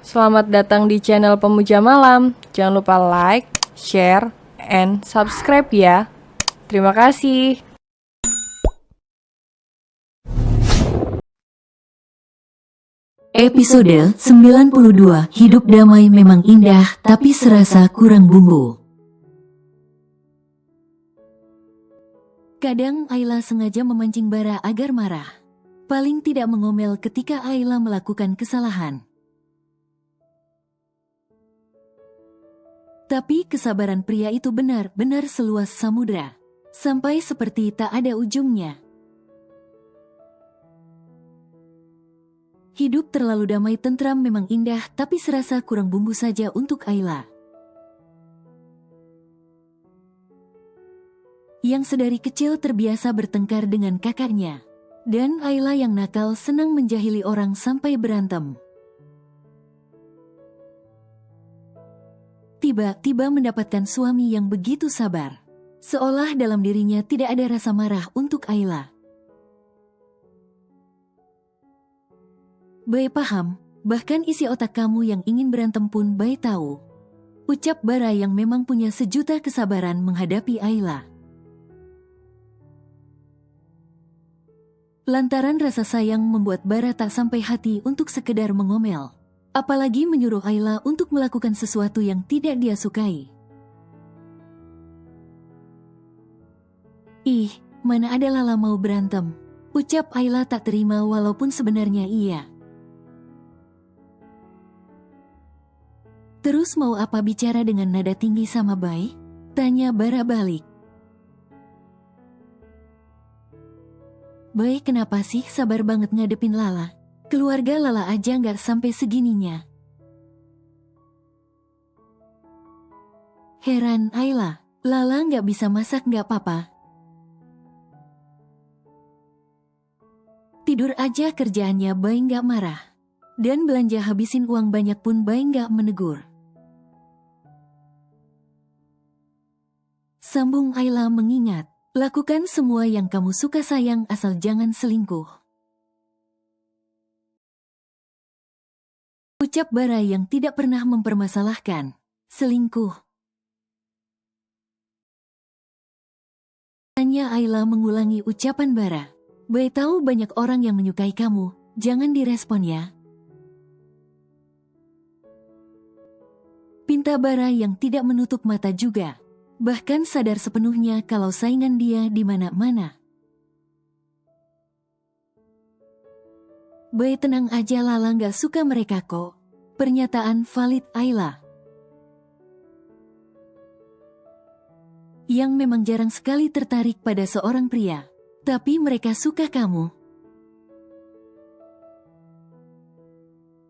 Selamat datang di channel Pemuja Malam. Jangan lupa like, share, and subscribe ya. Terima kasih. Episode 92. Hidup damai memang indah, tapi serasa kurang bumbu. Kadang Ayla sengaja memancing Bara agar marah. Paling tidak mengomel ketika Ayla melakukan kesalahan. Tapi kesabaran pria itu benar-benar seluas samudra. Sampai seperti tak ada ujungnya. Hidup terlalu damai tentram memang indah, tapi serasa kurang bumbu saja untuk Ayla. Yang sedari kecil terbiasa bertengkar dengan kakaknya. Dan Ayla yang nakal senang menjahili orang sampai berantem. Tiba-tiba mendapatkan suami yang begitu sabar. Seolah dalam dirinya tidak ada rasa marah untuk Ayla. Bay paham, bahkan isi otak kamu yang ingin berantem pun Bay tahu. Ucap Bara yang memang punya sejuta kesabaran menghadapi Ayla. Lantaran rasa sayang membuat Bara tak sampai hati untuk sekedar mengomel. Apalagi menyuruh Ayla untuk melakukan sesuatu yang tidak dia sukai. Ih, mana ada Lala mau berantem? Ucap Ayla tak terima walaupun sebenarnya iya. Terus mau apa bicara dengan nada tinggi sama Bay? Tanya Bara balik. Bay kenapa sih sabar banget ngadepin Lala? Keluarga Lala aja nggak sampai segininya. Heran Ayla, Lala nggak bisa masak nggak apa-apa. Tidur aja kerjaannya Bay nggak marah. Dan belanja habisin uang banyak pun Bay nggak menegur. Sambung Ayla mengingat, lakukan semua yang kamu suka sayang asal jangan selingkuh. Ucap Bara yang tidak pernah mempermasalahkan selingkuh. Tanya Ayla mengulangi ucapan Bara. Bay tahu banyak orang yang menyukai kamu, jangan direspon ya. Pinta Bara yang tidak menutup mata juga. Bahkan sadar sepenuhnya kalau saingan dia di mana-mana. Bay tenang aja, Lala nggak suka mereka kok. Pernyataan valid Ayla. Yang memang jarang sekali tertarik pada seorang pria. Tapi mereka suka kamu.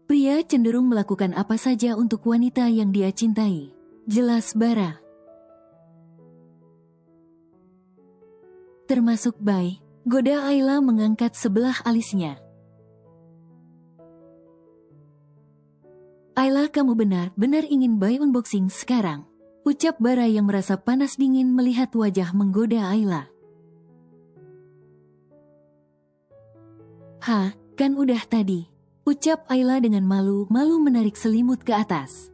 Pria cenderung melakukan apa saja untuk wanita yang dia cintai. Jelas Bara. Termasuk Bay. Goda Ayla mengangkat sebelah alisnya. Ayla, kamu benar-benar ingin Bay unboxing sekarang. Ucap Bara yang merasa panas dingin melihat wajah menggoda Ayla. Hah, kan udah tadi. Ucap Ayla dengan malu-malu menarik selimut ke atas.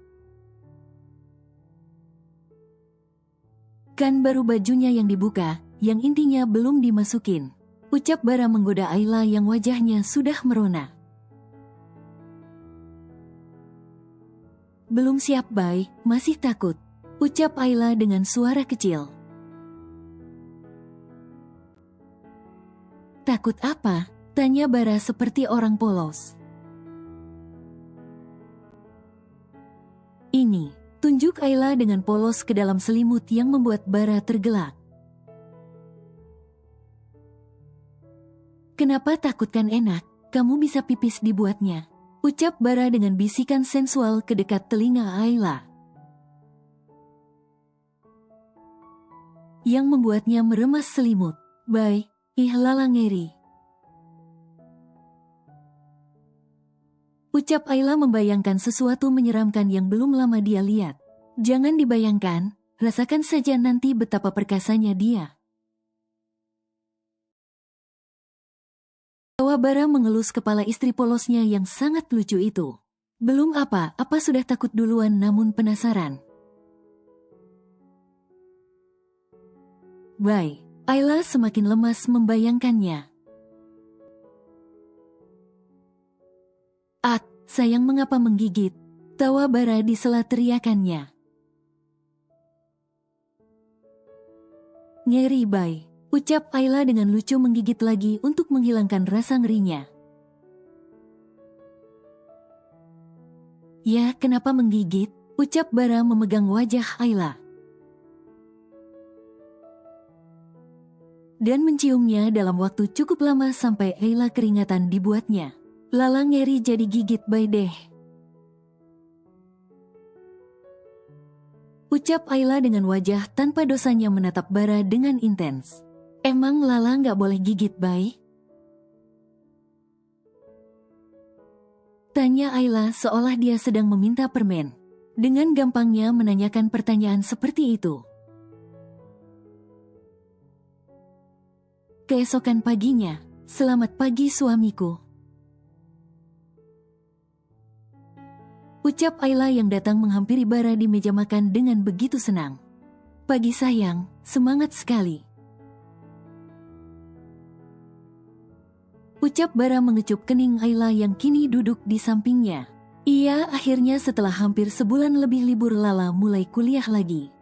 Kan baru bajunya yang dibuka, yang intinya belum dimasukin. Ucap Bara menggoda Ayla yang wajahnya sudah merona. Belum siap Bay, masih takut. Ucap Ayla dengan suara kecil. Takut apa? Tanya Bara seperti orang polos. Ini, tunjuk Ayla dengan polos ke dalam selimut yang membuat Bara tergelak. Kenapa takut, kan enak, kamu bisa pipis dibuatnya. Ucap Bara dengan bisikan sensual ke dekat telinga Ayla. Yang membuatnya meremas selimut. Bay, ih Lala ngeri. Ucap Ayla membayangkan sesuatu menyeramkan yang belum lama dia lihat. Jangan dibayangkan, rasakan saja nanti betapa perkasanya dia. Tawa Bara mengelus kepala istri polosnya yang sangat lucu itu. Belum apa-apa sudah takut duluan namun penasaran. Bye. Ayla semakin lemas membayangkannya. Sayang mengapa menggigit? Tawa bara di sela teriakannya. Ngeri bye, ucap Ayla dengan lucu menggigit lagi untuk menghilangkan rasa ngerinya. Ya, kenapa menggigit? Ucap bara memegang wajah Ayla. Dan menciumnya dalam waktu cukup lama sampai Ayla keringatan dibuatnya. Lala ngeri jadi gigit bye deh. Ucap Ayla dengan wajah tanpa dosanya menatap bara dengan intens. Emang Lala nggak boleh gigit bye? Tanya Ayla seolah dia sedang meminta permen. Dengan gampangnya menanyakan pertanyaan seperti itu. Keesokan paginya, selamat pagi suamiku. Ucap Ayla yang datang menghampiri bara di meja makan dengan begitu senang. Pagi sayang, semangat sekali. Ucap bara mengecup kening Ayla yang kini duduk di sampingnya. Iya, akhirnya setelah hampir sebulan lebih libur Lala mulai kuliah lagi.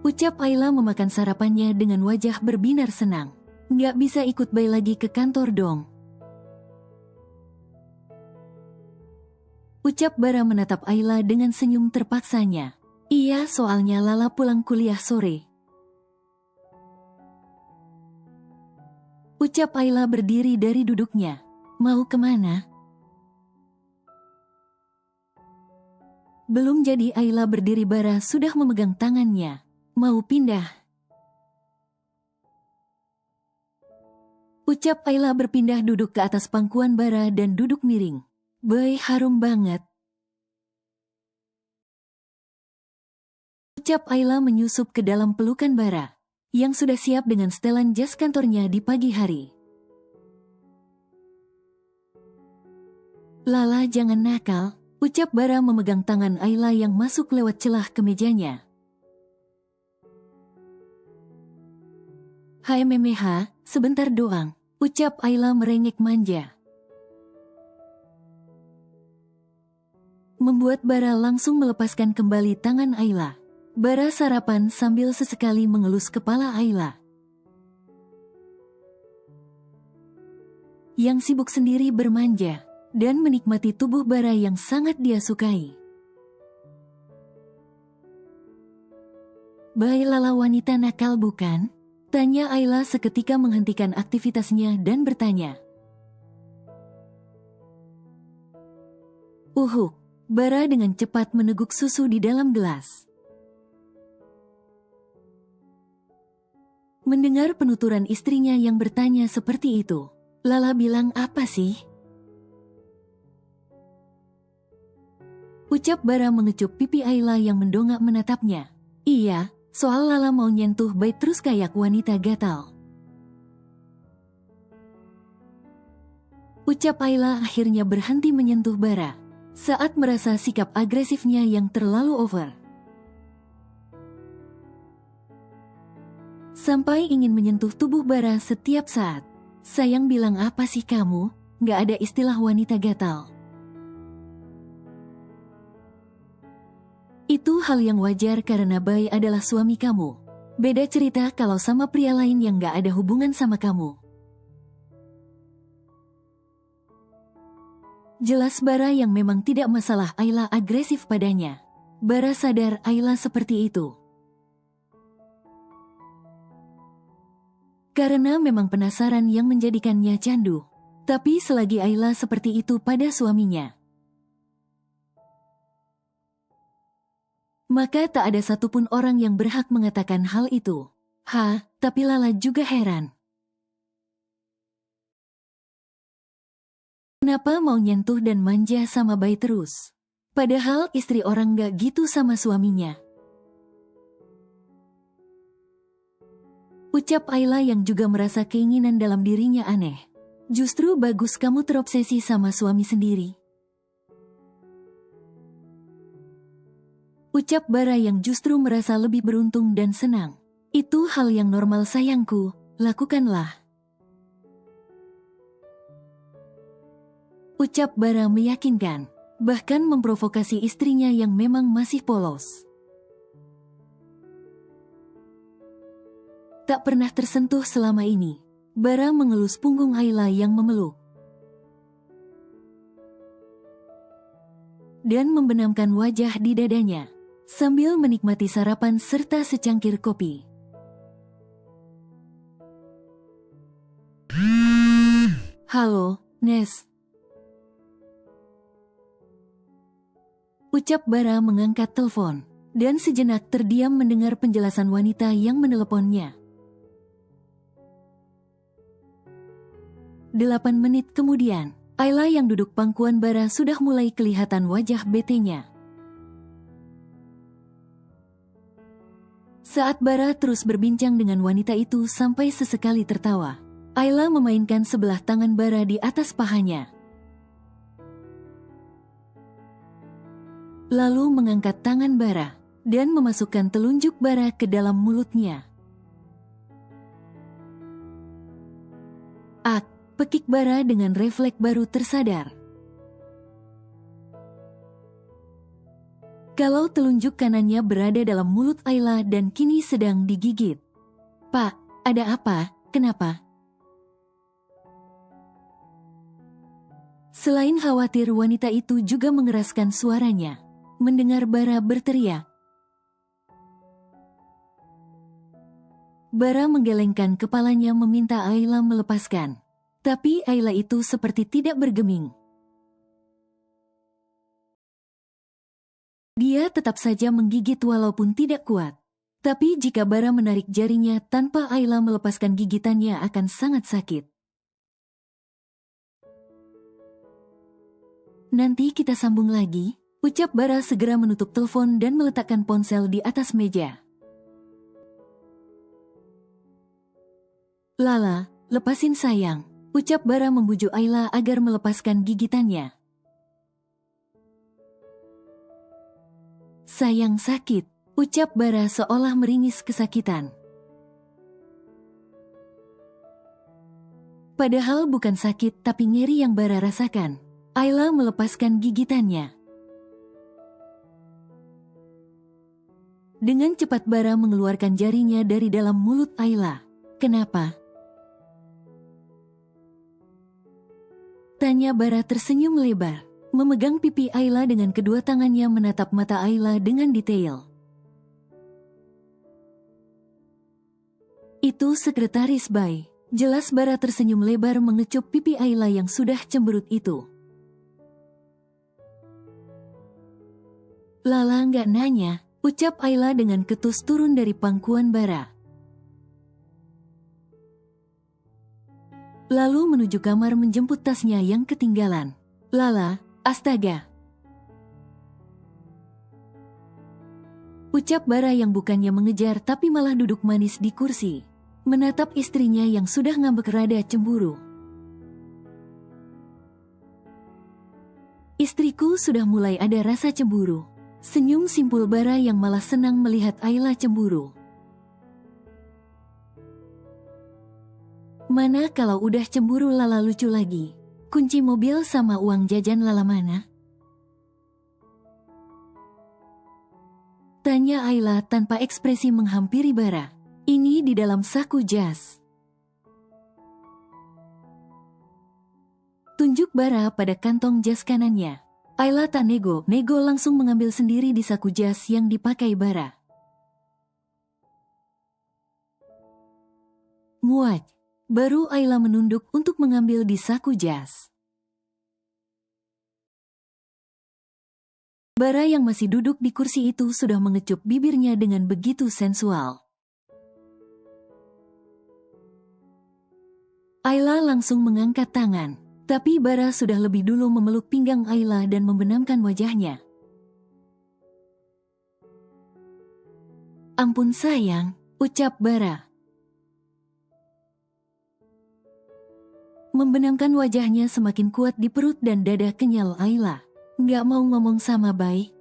Ucap Ayla memakan sarapannya dengan wajah berbinar senang. Nggak bisa ikut bye lagi ke kantor dong. Ucap bara menatap Ayla dengan senyum terpaksanya. Iya, soalnya Lala pulang kuliah sore. Ucap Ayla berdiri dari duduknya. Mau kemana? Belum jadi Ayla berdiri bara sudah memegang tangannya. Mau pindah. Ucap Ayla berpindah duduk ke atas pangkuan bara dan duduk miring. Bye, harum banget. Ucap Ayla menyusup ke dalam pelukan bara, yang sudah siap dengan setelan jas kantornya di pagi hari. Lala jangan nakal, ucap bara memegang tangan Ayla yang masuk lewat celah kemejanya. Hai memeha, sebentar doang, ucap Ayla merengek manja. Membuat bara langsung melepaskan kembali tangan Ayla. Bara sarapan sambil sesekali mengelus kepala Ayla. Yang sibuk sendiri bermanja, dan menikmati tubuh bara yang sangat dia sukai. Bye Lala wanita nakal bukan? Tanya Ayla seketika menghentikan aktivitasnya dan bertanya. Bara dengan cepat meneguk susu di dalam gelas. Mendengar penuturan istrinya yang bertanya seperti itu, Lala bilang apa sih? Ucap bara mengecup pipi Ayla yang mendongak menatapnya. Iya, soal Lala mau nyentuh bye terus kayak wanita gatal. Ucap Ayla akhirnya berhenti menyentuh bara saat merasa sikap agresifnya yang terlalu over. Sampai ingin menyentuh tubuh bara setiap saat. Sayang bilang apa sih kamu? Gak ada istilah wanita gatal. Itu hal yang wajar karena Bay adalah suami kamu. Beda cerita kalau sama pria lain yang gak ada hubungan sama kamu. Jelas bara yang memang tidak masalah Ayla agresif padanya. Bara sadar Ayla seperti itu. Karena memang penasaran yang menjadikannya candu. Tapi selagi Ayla seperti itu pada suaminya, maka tak ada satupun orang yang berhak mengatakan hal itu. Tapi Lala juga heran. Kenapa mau nyentuh dan manja sama Bay terus? Padahal istri orang gak gitu sama suaminya. Ucap Ayla yang juga merasa keinginan dalam dirinya aneh. Justru bagus kamu terobsesi sama suami sendiri. Ucap Bara yang justru merasa lebih beruntung dan senang. Itu hal yang normal sayangku, lakukanlah. Ucap Bara meyakinkan, bahkan memprovokasi istrinya yang memang masih polos. Tak pernah tersentuh selama ini, Bara mengelus punggung Ayla yang memeluk. Dan membenamkan wajah di dadanya, sambil menikmati sarapan serta secangkir kopi. Halo, Nes. Ucap Bara mengangkat telepon, dan sejenak terdiam mendengar penjelasan wanita yang meneleponnya. 8 menit kemudian, Ayla yang duduk pangkuan Bara sudah mulai kelihatan wajah betenya. Saat Bara terus berbincang dengan wanita itu sampai sesekali tertawa, Ayla memainkan sebelah tangan Bara di atas pahanya. Lalu mengangkat tangan Bara, dan memasukkan telunjuk Bara ke dalam mulutnya. Ak, pekik Bara dengan refleks baru tersadar. Kalau telunjuk kanannya berada dalam mulut Ayla dan kini sedang digigit. Pak, ada apa? Kenapa? Selain khawatir, wanita itu juga mengeraskan suaranya. Mendengar Bara berteriak. Bara menggelengkan kepalanya meminta Ayla melepaskan. Tapi Ayla itu seperti tidak bergeming. Dia tetap saja menggigit walaupun tidak kuat. Tapi jika Bara menarik jarinya tanpa Ayla melepaskan gigitannya akan sangat sakit. Nanti kita sambung lagi, ucap Bara segera menutup telepon dan meletakkan ponsel di atas meja. Lala, lepasin sayang, ucap Bara membujuk Ayla agar melepaskan gigitannya. Sayang sakit, ucap Bara seolah meringis kesakitan. Padahal bukan sakit tapi nyeri yang Bara rasakan. Ayla melepaskan gigitannya. Dengan cepat Bara mengeluarkan jarinya dari dalam mulut Ayla. Kenapa? Tanya Bara tersenyum lebar, memegang pipi Ayla dengan kedua tangannya menatap mata Ayla dengan detail. Itu sekretaris Bay. Jelas Bara tersenyum lebar mengecup pipi Ayla yang sudah cemberut itu. Lala nggak nanya, ucap Ayla dengan ketus turun dari pangkuan Bara. Lalu menuju kamar menjemput tasnya yang ketinggalan. Lala, astaga. Ucap Bara yang bukannya mengejar tapi malah duduk manis di kursi. Menatap istrinya yang sudah ngambek rada cemburu. Istriku sudah mulai ada rasa cemburu. Senyum simpul Bara yang malah senang melihat Ayla cemburu. Mana kalau udah cemburu Lala lucu lagi. Kunci mobil sama uang jajan Lala mana? Tanya Ayla tanpa ekspresi menghampiri Bara. Ini di dalam saku jas. Tunjuk Bara pada kantong jas kanannya. Ayla tak nego langsung mengambil sendiri di saku jas yang dipakai Bara. Muat. Baru Ayla menunduk untuk mengambil di saku jas. Bara yang masih duduk di kursi itu sudah mengecup bibirnya dengan begitu sensual. Ayla langsung mengangkat tangan, tapi Bara sudah lebih dulu memeluk pinggang Ayla dan membenamkan wajahnya. Ampun sayang, ucap Bara. membenamkan wajahnya semakin kuat di perut dan dada kenyal Ayla. Nggak mau ngomong sama Bai?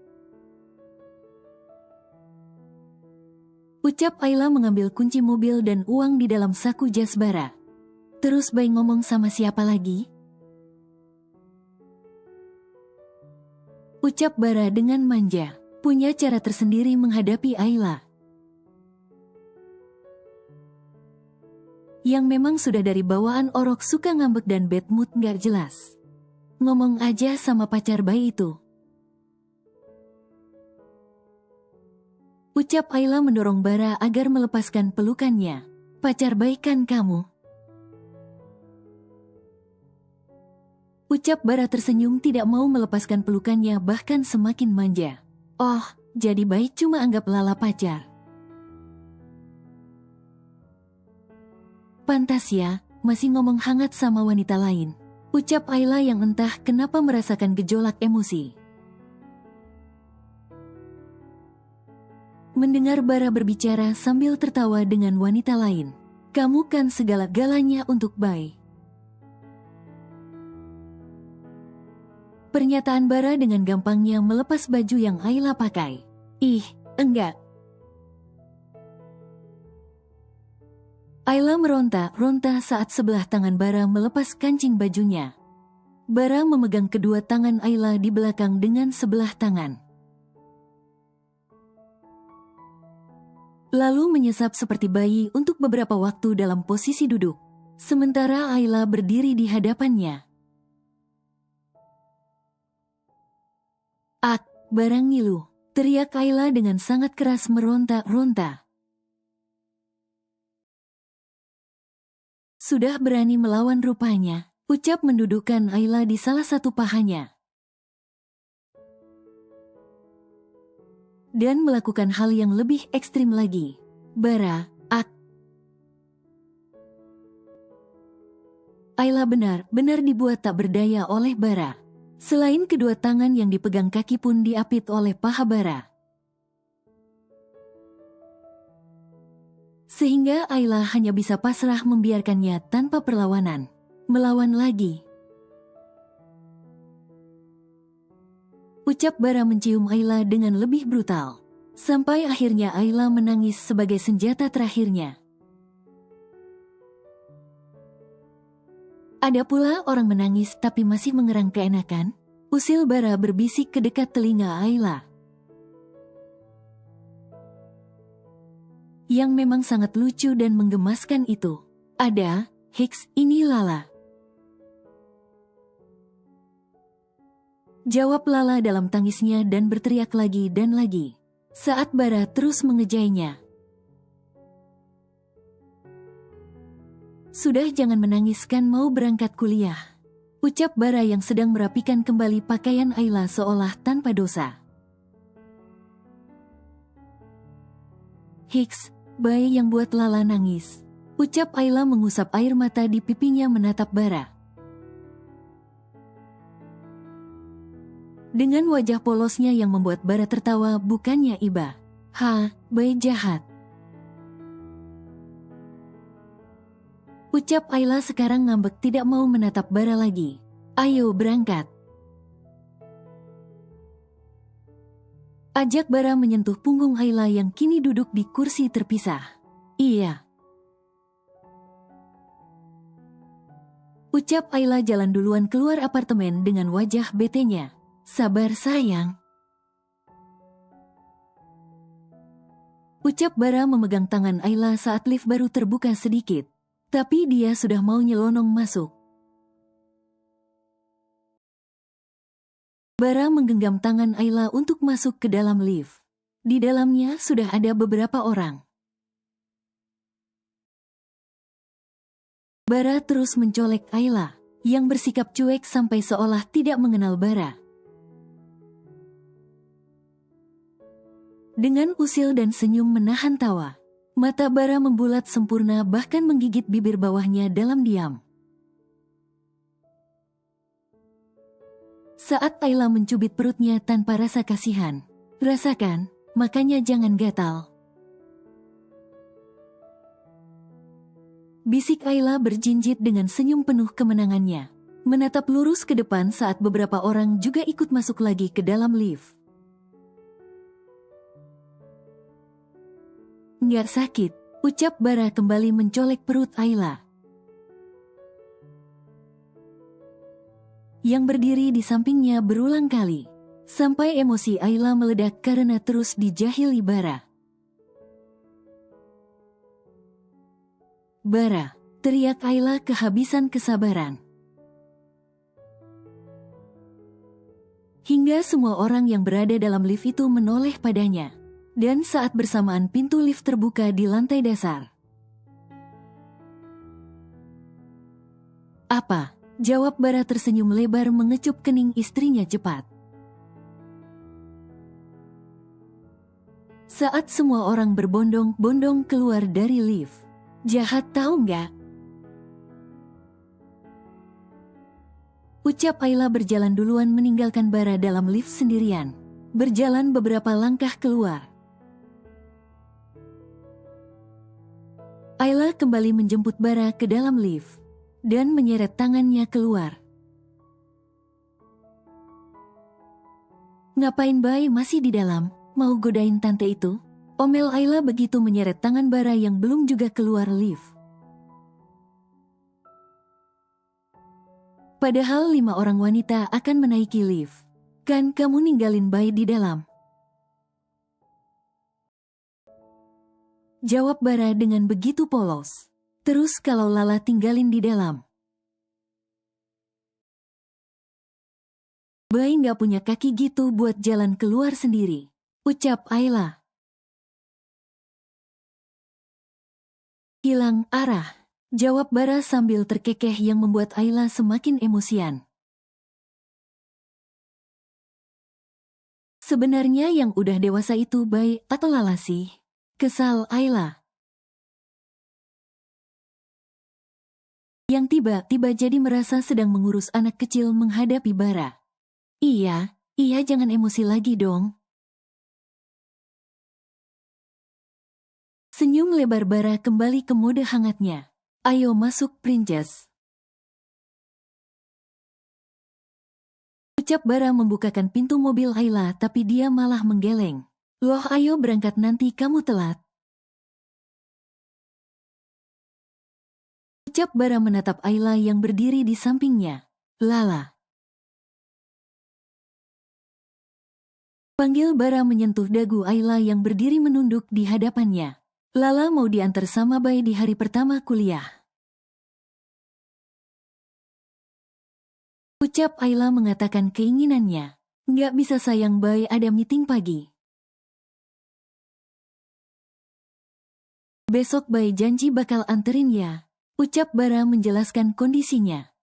Ucap Ayla mengambil kunci mobil dan uang di dalam saku jas Bara. Terus Bai ngomong sama siapa lagi? Ucap Bara dengan manja. Punya cara tersendiri menghadapi Ayla. Yang memang sudah dari bawaan orok suka ngambek dan bad mood gak jelas. Ngomong aja sama pacar Bai itu. Ucap Ayla mendorong Bara agar melepaskan pelukannya. Pacar Bai kan kamu? Ucap Bara tersenyum tidak mau melepaskan pelukannya bahkan semakin manja. Oh, jadi Bai cuma anggap Lala pacar. Pantas ya, masih ngomong hangat sama wanita lain. Ucap Ayla yang entah kenapa merasakan gejolak emosi. Mendengar Bara berbicara sambil tertawa dengan wanita lain. Kamu kan segala-galanya untuk Bai. Pernyataan Bara dengan gampangnya melepas baju yang Ayla pakai. Ih, enggak. Ayla meronta-ronta saat sebelah tangan Bara melepas kancing bajunya. Bara memegang kedua tangan Ayla di belakang dengan sebelah tangan. Lalu menyesap seperti bayi untuk beberapa waktu dalam posisi duduk. Sementara Ayla berdiri di hadapannya. Ak, barang ngilu, teriak Ayla dengan sangat keras meronta-ronta. Sudah berani melawan rupanya, ucap mendudukkan Ayla di salah satu pahanya. Dan melakukan hal yang lebih ekstrim lagi. Bara, ak. Ayla benar-benar dibuat tak berdaya oleh Bara. Selain kedua tangan yang dipegang kaki pun diapit oleh paha Bara. Sehingga Ayla hanya bisa pasrah membiarkannya tanpa perlawanan. Melawan lagi. Ucap Bara mencium Ayla dengan lebih brutal. Sampai akhirnya Ayla menangis sebagai senjata terakhirnya. Ada pula orang menangis tapi masih mengerang keenakan. Usil Bara berbisik ke dekat telinga Ayla. Yang memang sangat lucu dan menggemaskan itu. Ada, Hicks, ini Lala. Jawab Lala dalam tangisnya dan berteriak lagi dan lagi. Saat Bara terus mengejainya. Sudah jangan menangis kan mau berangkat kuliah. Ucap Bara yang sedang merapikan kembali pakaian Ayla seolah tanpa dosa. Hicks, Bai yang buat Lala nangis. Ucap Ayla mengusap air mata di pipinya menatap Bara. Dengan wajah polosnya yang membuat Bara tertawa bukannya iba. Ha, Bai jahat. Ucap Ayla sekarang ngambek tidak mau menatap Bara lagi. Ayo berangkat. Ajak Bara menyentuh punggung Ayla yang kini duduk di kursi terpisah. Iya. Ucap Ayla jalan duluan keluar apartemen dengan wajah betenya. Sabar sayang. Ucap Bara memegang tangan Ayla saat lift baru terbuka sedikit. Tapi dia sudah mau nyelonong masuk. Bara menggenggam tangan Ayla untuk masuk ke dalam lift. Di dalamnya sudah ada beberapa orang. Bara terus mencolek Ayla, yang bersikap cuek sampai seolah tidak mengenal Bara. Dengan usil dan senyum menahan tawa, mata Bara membulat sempurna bahkan menggigit bibir bawahnya dalam diam. Saat Ayla mencubit perutnya tanpa rasa kasihan. Rasakan, makanya jangan gatal. bisik Ayla berjinjit dengan senyum penuh kemenangannya. Menatap lurus ke depan saat beberapa orang juga ikut masuk lagi ke dalam lift. Nggak sakit, ucap Bara kembali mencolek perut Ayla. Yang berdiri di sampingnya berulang kali. Sampai emosi Ayla meledak karena terus dijahili Bara. Bara, teriak Ayla kehabisan kesabaran. Hingga semua orang yang berada dalam lift itu menoleh padanya. Dan saat bersamaan pintu lift terbuka di lantai dasar. Apa? Jawab Bara tersenyum lebar mengecup kening istrinya cepat. Saat semua orang berbondong-bondong keluar dari lift. Jahat tahu nggak? Ucap Ayla berjalan duluan meninggalkan Bara dalam lift sendirian. Berjalan beberapa langkah keluar. Ayla kembali menjemput Bara ke dalam lift. Dan menyeret tangannya keluar. Ngapain Bay masih di dalam? Mau godain tante itu? Omel Ayla begitu menyeret tangan Bara yang belum juga keluar lift. Padahal 5 orang wanita akan menaiki lift. Kan kamu ninggalin Bay di dalam? Jawab Bara dengan begitu polos. Terus kalau Lala tinggalin di dalam? Bay nggak punya kaki gitu buat jalan keluar sendiri. Ucap Ayla. Hilang arah. Jawab Bara sambil terkekeh yang membuat Ayla semakin emosian. Sebenarnya yang udah dewasa itu Bay atau Lala sih? Kesal Ayla. Yang tiba-tiba jadi merasa sedang mengurus anak kecil menghadapi Bara. Iya jangan emosi lagi dong. Senyum lebar Bara kembali ke mode hangatnya. Ayo masuk Princess. Ucap Bara membukakan pintu mobil Ayla tapi dia malah menggeleng. Loh ayo berangkat nanti kamu telat. Ucap Bara menatap Ayla yang berdiri di sampingnya. Lala. Panggil Bara menyentuh dagu Ayla yang berdiri menunduk di hadapannya. Lala mau diantar sama Bay di hari pertama kuliah. Ucap Ayla mengatakan keinginannya. Nggak bisa sayang Bay ada meeting pagi. Besok Bay janji bakal anterin ya. Ucap Bara menjelaskan kondisinya.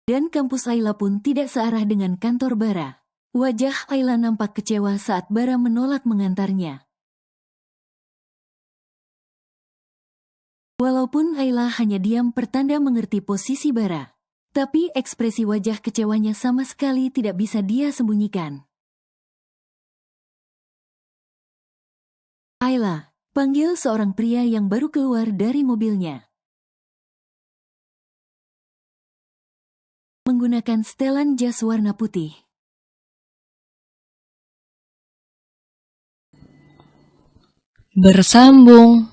Dan kampus Ayla pun tidak searah dengan kantor Bara. Wajah Ayla nampak kecewa saat Bara menolak mengantarnya. Walaupun Ayla hanya diam pertanda mengerti posisi Bara. Tapi ekspresi wajah kecewanya sama sekali tidak bisa dia sembunyikan. Ayla, panggil seorang pria yang baru keluar dari mobilnya. Menggunakan setelan jas warna putih. Bersambung.